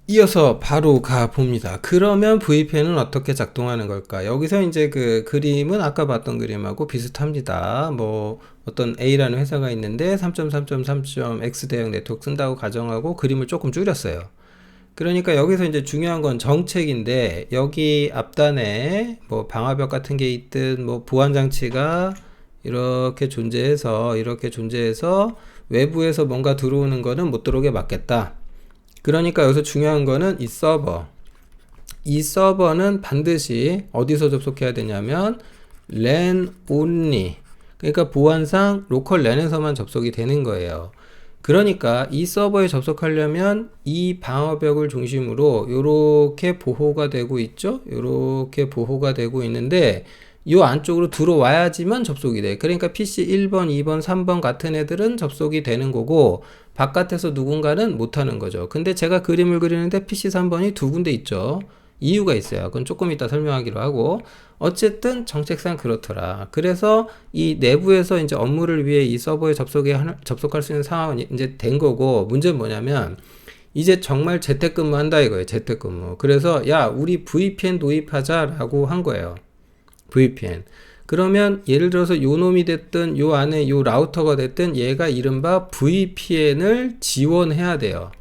이어서 바로 가 봅니다. 그러면 VPN은 어떻게 작동하는 걸까? 여기서 이제 그 그림은 아까 봤던 그림하고 비슷합니다. 뭐 어떤 A라는 회사가 있는데 3.3.3.x 대형 네트워크 쓴다고 가정하고 그림을 조금 줄였어요. 그러니까 여기서 이제 중요한 건 정책인데, 여기 앞단에 뭐 방화벽 같은 게 있든 뭐 보안 장치가 이렇게 존재해서 외부에서 뭔가 들어오는 거는 못 들어오게 막겠다. 그러니까 여기서 중요한 거는 이 서버는 반드시 어디서 접속해야 되냐면 LAN only, 그러니까 보안상 로컬 랜에서만 접속이 되는 거예요. 그러니까 이 서버에 접속하려면 이 방어벽을 중심으로 요렇게 보호가 되고 있죠. 요렇게 보호가 되고 있는데 요 안쪽으로 들어와야지만 접속이 돼. 그러니까 PC 1번, 2번, 3번 같은 애들은 접속이 되는 거고 바깥에서 누군가는 못하는 거죠. 근데 제가 그림을 그리는데 PC 3번이 두 군데 있죠. 이유가 있어요. 그건 조금 이따 설명하기로 하고, 어쨌든 정책상 그렇더라. 그래서 이 내부에서 이제 업무를 위해 이 서버에 접속할 수 있는 상황이 이제 된 거고, 문제는 뭐냐면 이제 정말 재택근무 한다 이거예요. 재택근무. 그래서 야, 우리 VPN 도입하자라고 한 거예요. VPN. 그러면 예를 들어서 요 놈이 됐든 요 안에 요 라우터가 됐든 얘가 이른바 VPN을 지원해야 돼요.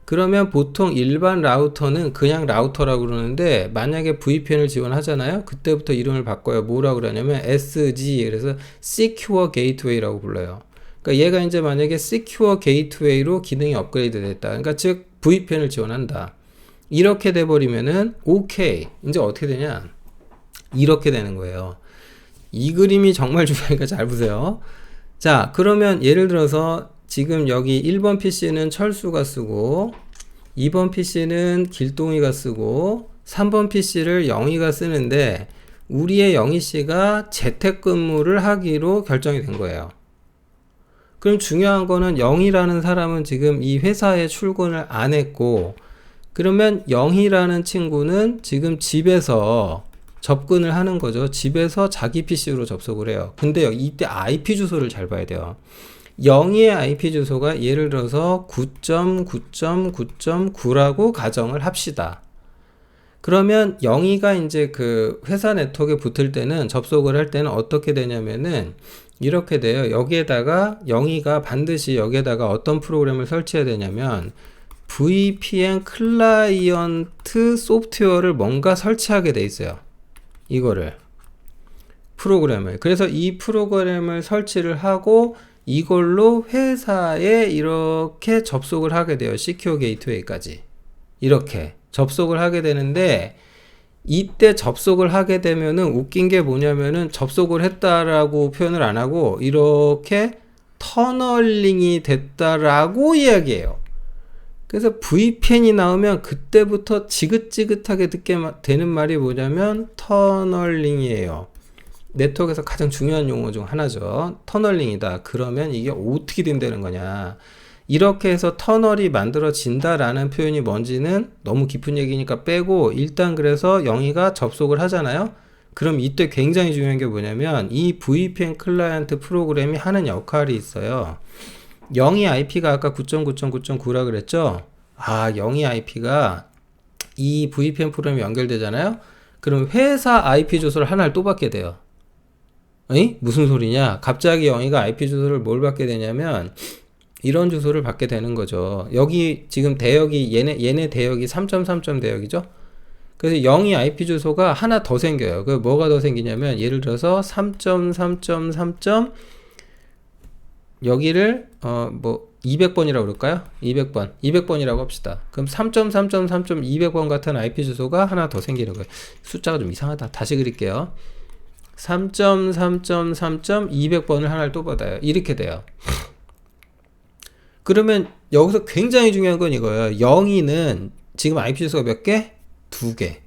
그러면 보통 일반 라우터는 그냥 라우터라고 그러는데, 만약에 VPN을 지원하잖아요. 그때부터 이름을 바꿔요. 뭐라고 그러냐면 SG, 그래서 Secure Gateway라고 불러요. 그러니까 얘가 이제 만약에 Secure Gateway로 기능이 업그레이드 됐다. 그러니까 즉 VPN을 지원한다. 이렇게 돼 버리면은 오케이. 이제 어떻게 되냐? 이렇게 되는 거예요. 이 그림이 정말 중요하니까 잘 보세요. 자, 그러면 예를 들어서 지금 여기 1번 PC는 철수가 쓰고 2번 PC는 길동이가 쓰고 3번 PC를 영희가 쓰는데, 우리의 영희씨가 재택근무를 하기로 결정이 된 거예요. 그럼 중요한 거는 영희라는 사람은 지금 이 회사에 출근을 안 했고, 그러면 영희라는 친구는 지금 집에서 접근을 하는 거죠. 집에서 자기 PC로 접속을 해요. 근데 이때 IP 주소를 잘 봐야 돼요. 영희의 IP 주소가 예를 들어서 9.9.9.9라고 가정을 합시다. 그러면 영희가 이제 그 회사 네트워크에 붙을 때는, 접속을 할 때는 어떻게 되냐면은 이렇게 돼요. 여기에다가 영희가 반드시 여기에다가 어떤 프로그램을 설치해야 되냐면 VPN 클라이언트 소프트웨어를 뭔가 설치하게 돼 있어요. 이거를 프로그램을. 그래서 이 프로그램을 설치를 하고 이걸로 회사에 이렇게 접속을 하게 돼요. 시큐어 게이트웨이까지 이렇게 접속을 하게 되는데, 이때 접속을 하게 되면은 웃긴 게 뭐냐면은 접속을 했다라고 표현을 안 하고 이렇게 터널링이 됐다라고 이야기해요. 그래서 VPN이 나오면 그때부터 지긋지긋하게 듣게 되는 말이 뭐냐면 터널링이에요. 네트워크에서 가장 중요한 용어 중 하나죠. 터널링이다. 그러면 이게 어떻게 된다는 거냐. 이렇게 해서 터널이 만들어진다라는 표현이 뭔지는 너무 깊은 얘기니까 빼고, 일단 그래서 영희가 접속을 하잖아요. 그럼 이때 굉장히 중요한 게 뭐냐면 이 VPN 클라이언트 프로그램이 하는 역할이 있어요. 영희 IP가 아까 9.9.9.9라 그랬죠. 영희 IP가 이 VPN 프로그램이 연결되잖아요. 그럼 회사 IP 주소를 하나를 또 받게 돼요. 에이? 무슨 소리냐? 갑자기 영희가 IP 주소를 뭘 받게 되냐면 이런 주소를 받게 되는 거죠. 여기 지금 대역이 얘네 대역이 3.3. 대역이죠. 그래서 영희 IP 주소가 하나 더 생겨요. 그 뭐가 더 생기냐면 예를 들어서 3.3.3. 여기를 뭐 200번이라고 그럴까요? 200번이라고 합시다. 그럼 3.3.3.200번 같은 IP 주소가 하나 더 생기는 거예요. 숫자가 좀 이상하다. 다시 그릴게요. 3.3.3.200번을 하나를 또 받아요. 이렇게 돼요. 그러면 여기서 굉장히 중요한 건 이거예요. 영희는 지금 IP 주소가 몇 개? 2개.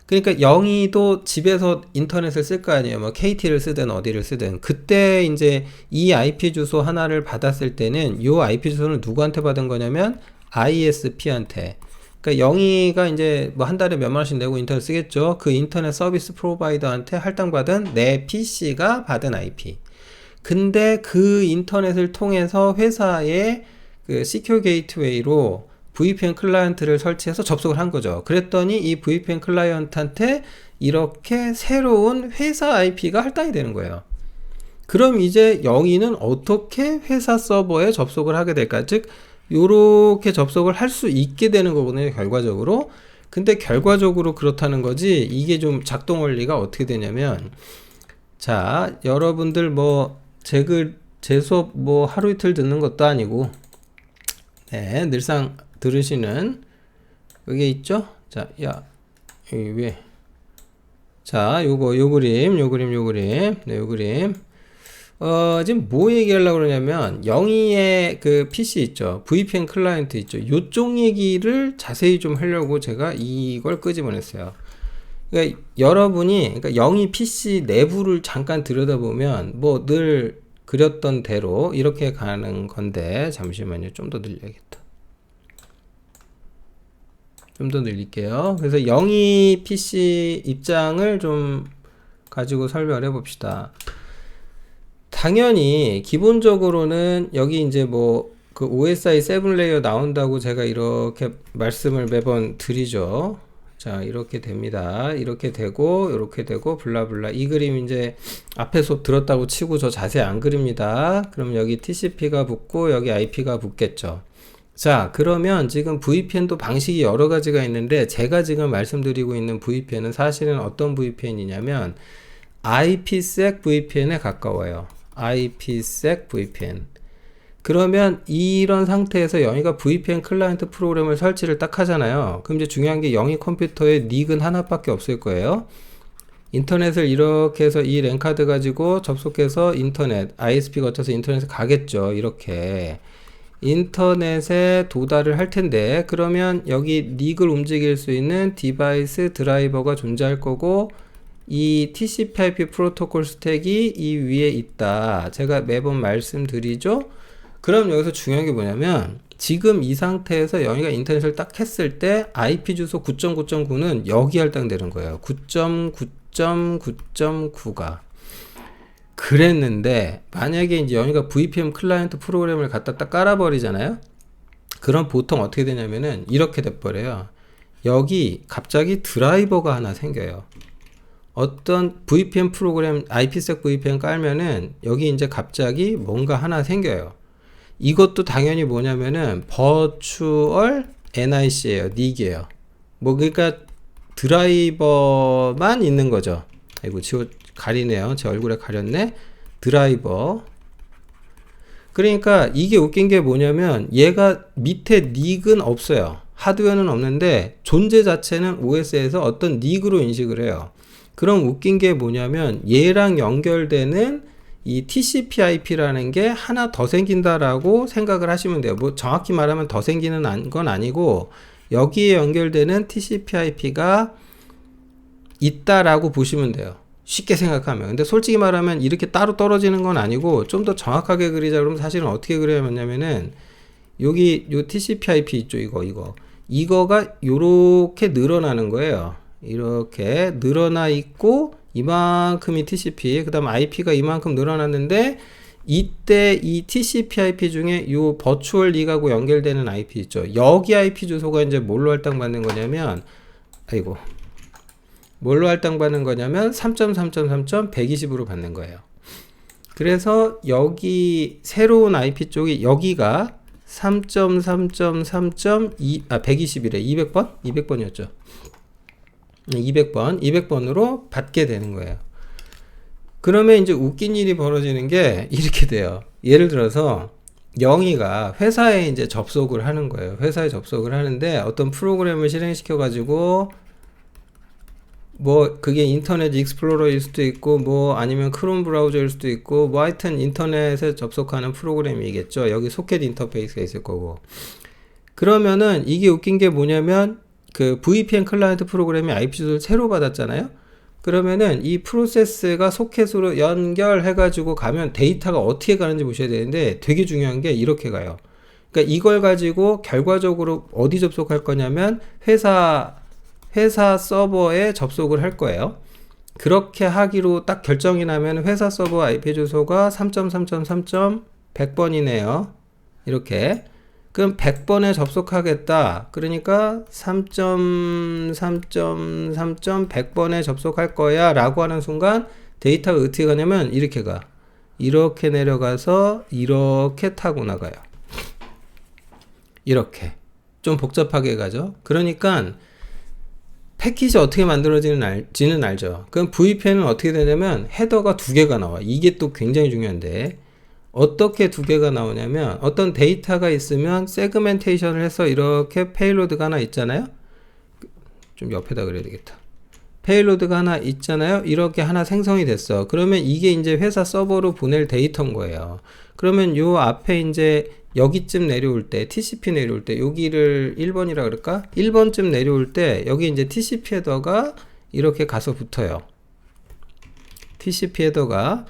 그러니까 영희도 집에서 인터넷을 쓸 거 아니에요. 뭐 KT를 쓰든 어디를 쓰든. 그때 이제 이 IP 주소 하나를 받았을 때는 이 IP 주소는 누구한테 받은 거냐면 ISP한테. 그러니까 영희가 이제 뭐 한 달에 몇만 원씩 내고 인터넷 쓰겠죠. 그 인터넷 서비스 프로바이더한테 할당받은 내 PC가 받은 IP. 근데 그 인터넷을 통해서 회사의 그 시큐어 게이트웨이로 VPN 클라이언트를 설치해서 접속을 한 거죠. 그랬더니 이 VPN 클라이언트한테 이렇게 새로운 회사 IP가 할당이 되는 거예요. 그럼 이제 영희는 어떻게 회사 서버에 접속을 하게 될까? 즉 요렇게 접속을 할 수 있게 되는 거거든요, 결과적으로. 근데 결과적으로 그렇다는 거지, 이게 좀 작동 원리가 어떻게 되냐면, 자, 여러분들 뭐 제 수업 뭐 하루 이틀 듣는 것도 아니고, 네, 늘상 들으시는 그게 있죠? 자, 야, 여기 왜? 자, 요 그림. 네, 요 그림. 지금 뭐 얘기하려고 그러냐면, 영희의 그 PC 있죠? VPN 클라이언트 있죠? 요쪽 얘기를 자세히 좀 하려고 제가 이걸 끄집어냈어요. 그러니까 여러분이, 그러니까 영희 PC 내부를 잠깐 들여다보면, 뭐 늘 그렸던 대로 이렇게 가는 건데, 잠시만요. 좀 더 늘려야겠다. 좀 더 늘릴게요. 그래서 영희 PC 입장을 좀 가지고 설명을 해봅시다. 당연히 기본적으로는 여기 이제 뭐 그 OSI 7레이어 나온다고 제가 이렇게 말씀을 매번 드리죠. 자, 이렇게 됩니다. 이렇게 되고 이렇게 되고 블라블라. 이 그림 이제 앞에 수업 들었다고 치고 저 자세히 안 그립니다. 그럼 여기 TCP가 붙고 여기 IP가 붙겠죠. 자, 그러면 지금 VPN도 방식이 여러 가지가 있는데, 제가 지금 말씀드리고 있는 VPN은 사실은 어떤 VPN이냐면 IPsec VPN에 가까워요. IPsec VPN. 그러면 이런 상태에서 영희가 VPN 클라이언트 프로그램을 설치를 딱 하잖아요. 그럼 이제 중요한 게 영희 컴퓨터에 닉은 하나밖에 없을 거예요. 인터넷을 이렇게 해서 이 랜카드 가지고 접속해서 인터넷, ISP 거쳐서 인터넷에 가겠죠. 이렇게. 인터넷에 도달을 할 텐데, 그러면 여기 닉을 움직일 수 있는 디바이스 드라이버가 존재할 거고, 이 TCP/IP 프로토콜 스택이 이 위에 있다. 제가 매번 말씀드리죠. 그럼 여기서 중요한 게 뭐냐면, 지금 이 상태에서 영희가 인터넷을 딱 했을 때 IP 주소 9.9.9는 여기 할당되는 거예요. 9.9.9.9가. 그랬는데 만약에 이제 영희가 VPN 클라이언트 프로그램을 갖다 딱 깔아버리잖아요. 그럼 보통 어떻게 되냐면은 이렇게 돼버려요. 여기 갑자기 드라이버가 하나 생겨요. 어떤 VPN 프로그램 IPsec VPN 깔면은 여기 이제 갑자기 뭔가 하나 생겨요. 이것도 당연히 뭐냐면은 버추얼 NIC예요. 닉이에요. 뭐 그러니까 드라이버만 있는 거죠. 아이고 가리네요. 제 얼굴에 가렸네. 드라이버. 그러니까 이게 웃긴 게 뭐냐면 얘가 밑에 닉은 없어요. 하드웨어는 없는데 존재 자체는 OS에서 어떤 닉으로 인식을 해요. 그럼 웃긴 게 뭐냐면 얘랑 연결되는 이 TCP/IP라는 게 하나 더 생긴다라고 생각을 하시면 돼요. 뭐 정확히 말하면 더 생기는 건 아니고 여기에 연결되는 TCP/IP가 있다라고 보시면 돼요. 쉽게 생각하면. 근데 솔직히 말하면 이렇게 따로 떨어지는 건 아니고, 좀 더 정확하게 그리자 그러면 사실은 어떻게 그려야냐면은 여기 요 TCP/IP 있죠. 이거가 요렇게 늘어나는 거예요. 이렇게 늘어나 있고 이만큼이 TCP, 그 다음 IP가 이만큼 늘어났는데, 이때 이 TCP/IP 중에 요 버추얼 닉하고 연결되는 IP 있죠. 여기 IP 주소가 이제 뭘로 할당받는 거냐면, 뭘로 할당받는 거냐면 3.3.3.120으로 받는 거예요. 그래서 여기 새로운 IP 쪽이 여기가 3.3.3.2 120이래. 200번? 200번이었죠. 200번으로 받게 되는 거예요. 그러면 이제 웃긴 일이 벌어지는 게 이렇게 돼요. 예를 들어서 영희가 회사에 이제 접속을 하는 거예요. 회사에 접속을 하는데 어떤 프로그램을 실행시켜 가지고 뭐 그게 인터넷 익스플로러일 수도 있고 뭐 아니면 크롬 브라우저일 수도 있고 뭐 하여튼 인터넷에 접속하는 프로그램이겠죠. 여기 소켓 인터페이스가 있을 거고. 그러면은 이게 웃긴 게 뭐냐면 그 VPN 클라이언트 프로그램이 IP 주소를 새로 받았잖아요. 그러면은 이 프로세스가 소켓으로 연결해 가지고 가면 데이터가 어떻게 가는지 보셔야 되는데, 되게 중요한 게 이렇게 가요. 그러니까 이걸 가지고 결과적으로 어디 접속할 거냐면 회사 서버에 접속을 할 거예요. 그렇게 하기로 딱 결정이 나면 회사 서버 IP 주소가 3.3.3.100번이네요. 이렇게. 그럼 100번에 접속하겠다. 그러니까 3.3.3.100번에 접속할 거야 라고 하는 순간 데이터가 어떻게 가냐면 이렇게 가. 이렇게 내려가서 이렇게 타고 나가요. 이렇게. 좀 복잡하게 가죠. 그러니까 패킷이 어떻게 만들어지는지는 알죠. 그럼 VPN은 어떻게 되냐면 헤더가 두 개가 나와. 이게 또 굉장히 중요한데 어떻게 두 개가 나오냐면 어떤 데이터가 있으면 세그멘테이션을 해서 이렇게 페일로드가 하나 있잖아요. 좀 옆에다 그려야 되겠다. 페일로드가 하나 있잖아요. 이렇게 하나 생성이 됐어. 그러면 이게 이제 회사 서버로 보낼 데이터인 거예요. 그러면 요 앞에 이제 여기쯤 내려올 때 TCP 내려올 때 여기를 1번이라 그럴까? 1번쯤 내려올 때 여기 이제 TCP 헤더가 이렇게 가서 붙어요. TCP 헤더가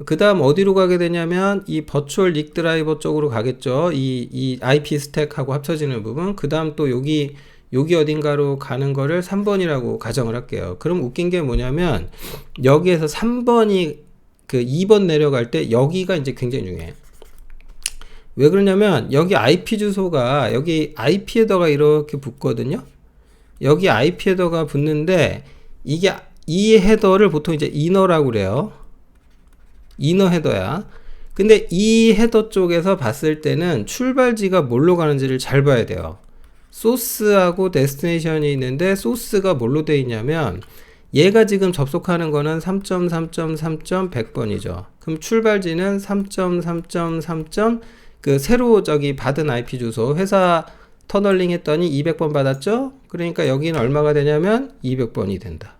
그 다음 어디로 가게 되냐면 이 버추얼 닉 드라이버 쪽으로 가겠죠. 이 IP 스택하고 합쳐지는 부분. 그 다음 또 여기 어딘가로 가는 거를 3번이라고 가정을 할게요. 그럼 웃긴 게 뭐냐면 여기에서 3번이 그 2번 내려갈 때 여기가 이제 굉장히 중요해요. 왜 그러냐면 여기 IP 주소가 여기 IP 헤더가 이렇게 붙거든요. 여기 IP 헤더가 붙는데 이게 이 헤더를 보통 이제 이너라고 그래요. 이너 헤더야. 근데 이 헤더 쪽에서 봤을 때는 출발지가 뭘로 가는지를 잘 봐야 돼요. 소스하고 데스티네이션이 있는데 소스가 뭘로 되어 있냐면 얘가 지금 접속하는 거는 3.3.3.100번이죠. 그럼 출발지는 3.3.3. 그 새로 저기 받은 IP 주소 회사 터널링 했더니 200번 받았죠? 그러니까 여기는 얼마가 되냐면 200번이 된다.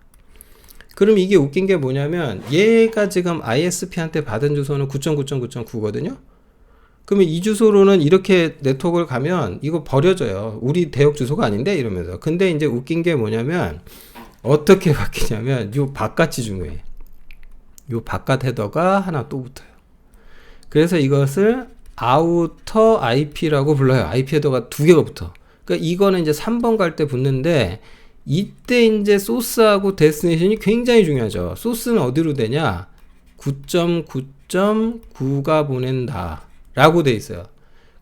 그럼 이게 웃긴 게 뭐냐면 얘가 지금 ISP한테 받은 주소는 9.9.9.9거든요. 그러면 이 주소로는 이렇게 네트워크를 가면 이거 버려져요. 우리 대역 주소가 아닌데 이러면서. 근데 이제 웃긴 게 뭐냐면 어떻게 바뀌냐면 요 바깥이 중요해. 요 바깥 헤더가 하나 또 붙어요. 그래서 이것을 아우터 IP라고 불러요. IP 헤더가 두 개가 붙어. 그러니까 이거는 이제 3번 갈 때 붙는데 이때 이제 소스하고 데스티네이션이 굉장히 중요하죠. 소스는 어디로 되냐? 9.9.9가 보낸다 라고 돼 있어요.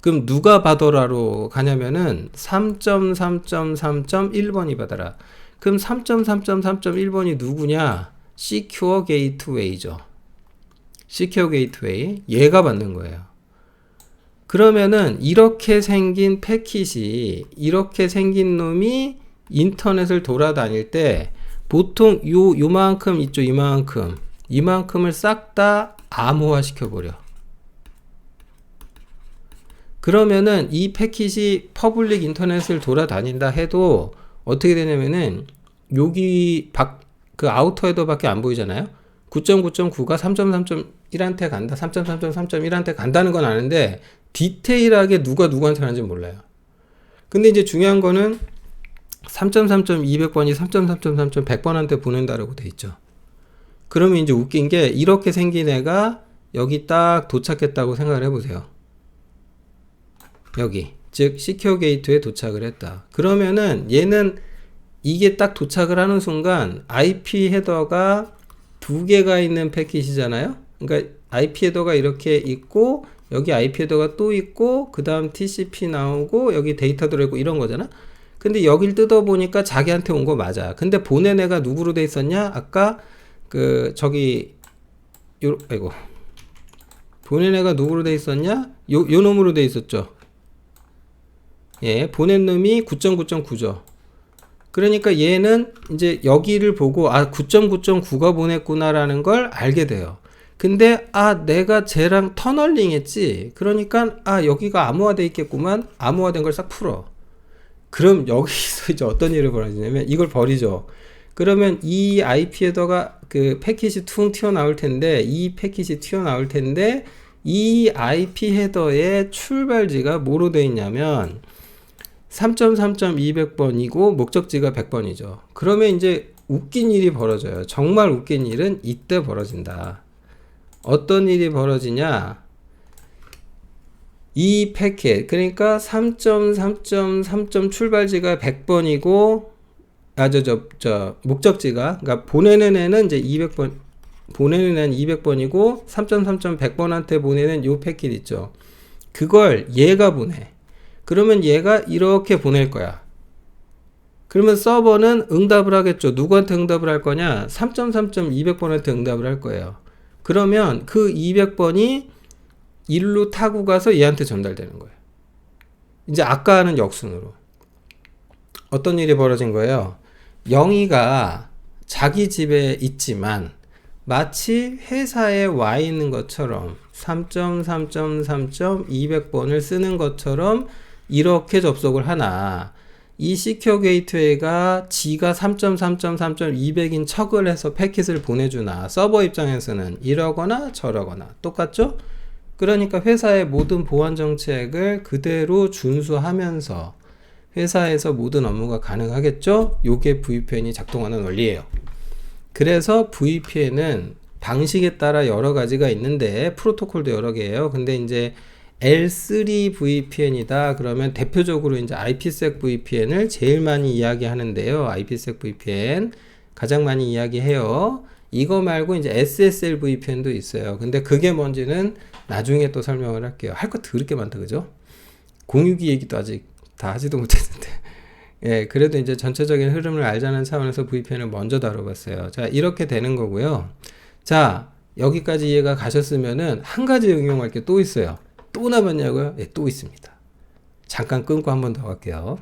그럼 누가 받아라로 가냐면은 3.3.3.1번이 받아라. 그럼 3.3.3.1번이 누구냐? Secure Gateway죠. Secure Gateway. 얘가 받는 거예요. 그러면은 이렇게 생긴 패킷이 이렇게 생긴 놈이 인터넷을 돌아다닐 때 보통 요만큼 있죠. 이만큼을 싹 다 암호화 시켜버려. 그러면은 이 패킷이 퍼블릭 인터넷을 돌아다닌다 해도 어떻게 되냐면은 여기 그 아우터 헤더밖에 안 보이잖아요. 9.9.9가 3.3.1한테 간다. 3.3.3.1한테 간다는 건 아는데 디테일하게 누가 누구한테 가는지 몰라요. 근데 이제 중요한 거는 3.3.200번이 3.3.3.100번한테 보낸다라고 돼 있죠. 그러면 이제 웃긴 게 이렇게 생긴 애가 여기 딱 도착했다고 생각을 해보세요. 여기 즉 시큐어 게이트에 도착을 했다. 그러면은 얘는 이게 딱 도착을 하는 순간 IP 헤더가 두 개가 있는 패킷이잖아요. 그러니까 IP 헤더가 이렇게 있고 여기 IP 헤더가 또 있고 그 다음 TCP 나오고 여기 데이터 들어있고 이런 거잖아. 근데 여길 뜯어보니까 자기한테 온 거 맞아. 근데 보낸 애가 누구로 돼 있었냐? 아까 그 저기 아이고 보낸 애가 누구로 돼 있었냐? 요 놈으로 돼 있었죠. 예, 보낸 놈이 9.9.9죠. 그러니까 얘는 이제 여기를 보고 9.9.9가 보냈구나라는 걸 알게 돼요. 근데 내가 쟤랑 터널링 했지. 그러니까 여기가 암호화돼 있겠구만. 암호화된 걸 싹 풀어. 그럼 여기서 이제 어떤 일이 벌어지냐면 이걸 버리죠. 그러면 이 IP 헤더가 그 패킷이 퉁 튀어나올 텐데 이 패킷이 튀어나올 텐데 이 IP 헤더의 출발지가 뭐로 되어 있냐면 3.3.200번이고 목적지가 100번이죠. 그러면 이제 웃긴 일이 벌어져요. 정말 웃긴 일은 이때 벌어진다. 어떤 일이 벌어지냐? 이 패킷 그러니까 3.3.3. 출발지가 100번이고 목적지가 그러니까 보내는 애는 이제 200번 보내는 애는 200번이고 3.3.100번한테 보내는 요 패킷 있죠. 그걸 얘가 보내. 그러면 얘가 이렇게 보낼 거야. 그러면 서버는 응답을 하겠죠. 누구한테 응답을 할 거냐? 3.3.200번한테 응답을 할 거예요. 그러면 그 200번이 일로 타고 가서 얘한테 전달되는 거예요. 이제 아까 하는 역순으로. 어떤 일이 벌어진 거예요? 영희가 자기 집에 있지만 마치 회사에 와 있는 것처럼 3.3.3.200번을 쓰는 것처럼 이렇게 접속을 하나, 이 시큐어 게이트웨이가 지가 3.3.3.200인 척을 해서 패킷을 보내주나, 서버 입장에서는 이러거나 저러거나 똑같죠? 그러니까 회사의 모든 보안 정책을 그대로 준수하면서 회사에서 모든 업무가 가능하겠죠? 요게 VPN이 작동하는 원리예요. 그래서 VPN은 방식에 따라 여러 가지가 있는데 프로토콜도 여러 개예요. 근데 이제 L3 VPN이다 그러면 대표적으로 이제 IPsec VPN을 제일 많이 이야기하는데요. IPsec VPN 가장 많이 이야기해요. 이거 말고 이제 SSL VPN도 있어요. 근데 그게 뭔지는 나중에 또 설명을 할게요. 할 거 더럽게 많다, 그죠? 공유기 얘기도 아직 다 하지도 못했는데. 예, 그래도 이제 전체적인 흐름을 알자는 차원에서 VPN을 먼저 다뤄봤어요. 자, 이렇게 되는 거고요. 자, 여기까지 이해가 가셨으면은 한 가지 응용할 게 또 있어요. 또 남았냐고요? 예, 또 있습니다. 잠깐 끊고 한 번 더 할게요.